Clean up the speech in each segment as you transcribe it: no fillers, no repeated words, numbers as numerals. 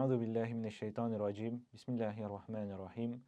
أعوذ بالله من الشيطان الرجيم بسم الله الرحمن الرحيم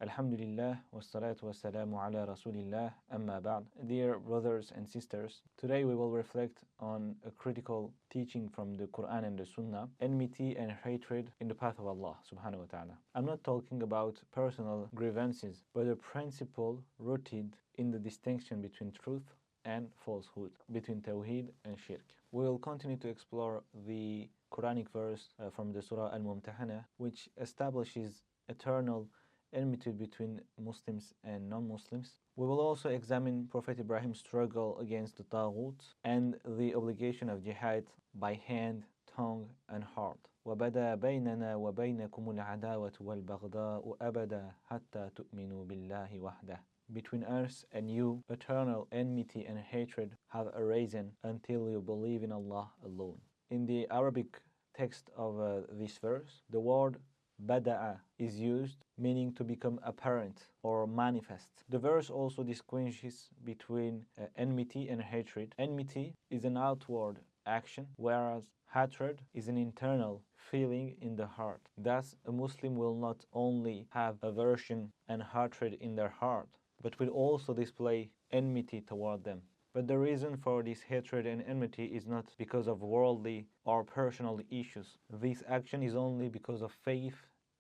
الحمد لله والصلاة والسلام على رسول الله أما بعد. Dear brothers and sisters, today we will reflect on a critical teaching from the Qur'an and the Sunnah, enmity and hatred in the path of Allah subhanahu wa ta'ala. I'm not talking about personal grievances, but a principle rooted in the distinction between truth and falsehood, between Tawheed and Shirk. We will continue to explore the Quranic verse from the Surah Al-Mumtahana, which establishes eternal enmity between Muslims and non-Muslims. We will also examine Prophet Ibrahim's struggle against the Taghut and the obligation of Jihad by hand, tongue, and heart. وَبَدَا بَيْنَنَا وَبَيْنَكُمُ الْعَدَاوَةُ وَالْبَغْضَاءُ أَبَدًا حَتَّى تُؤْمِنُوا بِاللَّهِ وَحْدَهُ. Between us and you, eternal enmity and hatred have arisen until you believe in Allah alone. In the Arabic text of this verse, the word bada'a is used, meaning to become apparent or manifest. The verse also distinguishes between enmity and hatred. Enmity is an outward action, whereas hatred is an internal feeling in the heart. Thus, a Muslim will not only have aversion and hatred in their heart, but will also display enmity toward them. But the reason for this hatred and enmity is not because of worldly or personal issues. This action is only because of faith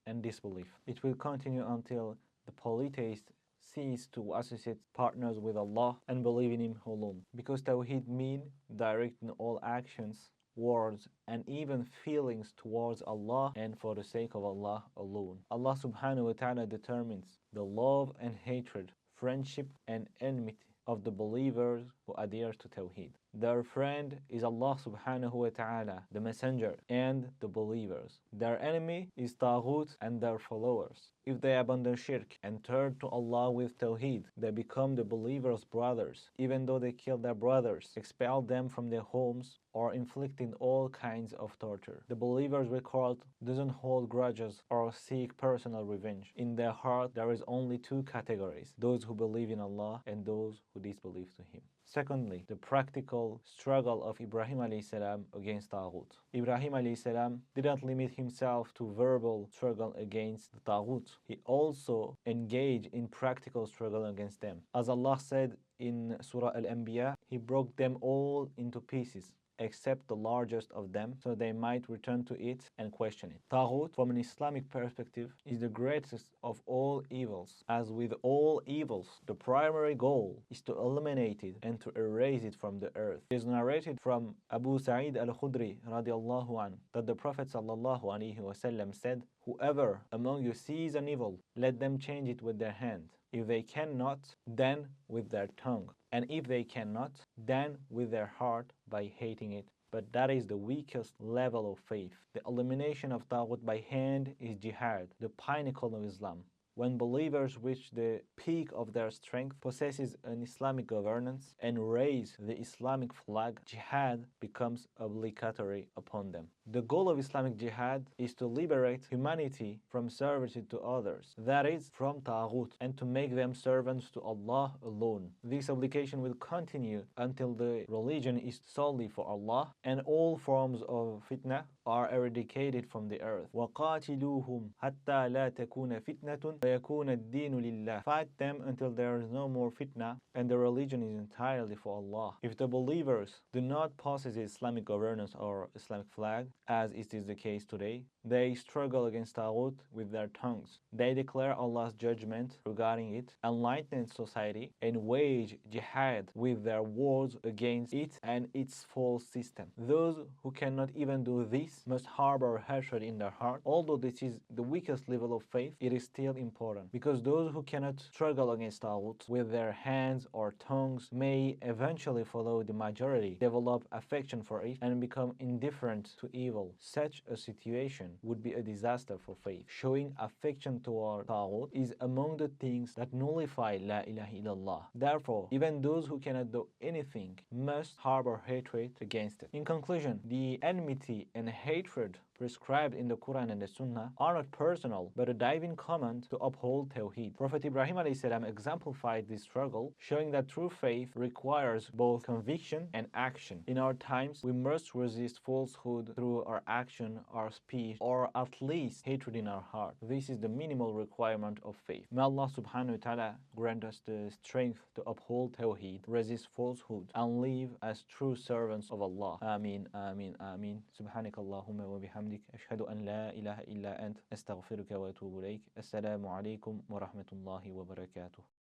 and disbelief. It will continue until the polytheist cease to associate partners with Allah and believe in Him alone. Because Tawheed means directing all actions, words, and even feelings towards Allah and for the sake of Allah alone. Allah subhanahu wa ta'ala determines the love and hatred, friendship and enmity of the believers who adhere to Tawheed. Their friend is Allah subhanahu wa ta'ala, the messenger, and the believers. Their enemy is Taghut and their followers. If they abandon shirk and turn to Allah with Tawheed, they become the believers' brothers, even though they kill their brothers, expel them from their homes, or inflicting all kinds of torture. The believer's record doesn't hold grudges or seek personal revenge. In their heart, there is only two categories: those who believe in Allah and those who disbelieve to Him. Secondly, the practical struggle of Ibrahim alayhi salam against Taghut. Ibrahim alayhi salam didn't limit himself to verbal struggle against the Taghut. He also engaged in practical struggle against them. As Allah said in Surah Al-Anbiya, He broke them all into pieces, except the largest of them, so they might return to it and question it. Taghut, from an Islamic perspective, is the greatest of all evils. As with all evils, the primary goal is to eliminate it and to erase it from the earth. It is narrated from Abu Sa'id al-Khudri radiallahu anhu that the Prophet sallallahu alaihi wasallam said, "Whoever among you sees an evil, let them change it with their hand. If they cannot, then with their tongue. And if they cannot, then with their heart by hating it." But that is the weakest level of faith. The elimination of Taghut by hand is Jihad, the pinnacle of Islam. When believers reach the peak of their strength, possesses an Islamic governance, and raise the Islamic flag, Jihad becomes obligatory upon them. The goal of Islamic Jihad is to liberate humanity from servitude to others, that is, from Taghut, and to make them servants to Allah alone. This obligation will continue until the religion is solely for Allah and all forms of fitna are eradicated from the earth. وَقَاتِلُوهُمْ حَتَّى لَا تَكُونَ فِتْنَةٌ وَيَكُونَ الدِّينُ لِلَّهِ. Fight them until there is no more fitna and the religion is entirely for Allah. If the believers do not possess Islamic governance or Islamic flag, as it is the case today, they struggle against Taghut with their tongues. They declare Allah's judgment regarding it, enlighten society, and wage jihad with their words against it and its false system. Those who cannot even do this must harbor hatred in their heart. Although this is the weakest level of faith, it is still important, because those who cannot struggle against Taghut with their hands or tongues may eventually follow the majority, develop affection for it, and become indifferent to evil. Such a situation would be a disaster for faith. Showing affection toward Taghut is among the things that nullify La ilaha illallah. Therefore, even those who cannot do anything must harbor hatred against it. In conclusion, the enmity and hatred prescribed in the Quran and the Sunnah are not personal, but a divine command to uphold Tawheed. Prophet Ibrahim ﷺ exemplified this struggle, showing that true faith requires both conviction and action. In our times, we must resist falsehood through our action, our speech, or at least hatred in our heart. This is the minimal requirement of faith. May Allah subhanahu wa ta'ala grant us the strength to uphold Tawheed, resist falsehood, and live as true servants of Allah. Ameen, ameen, ameen. Subhanak Allahumma wa bihamdik. Ashhadu an la ilaha illa ant. Astaghfiruka wa atubu ilayk. Assalamu alaikum wa rahmatullahi wa barakatuh.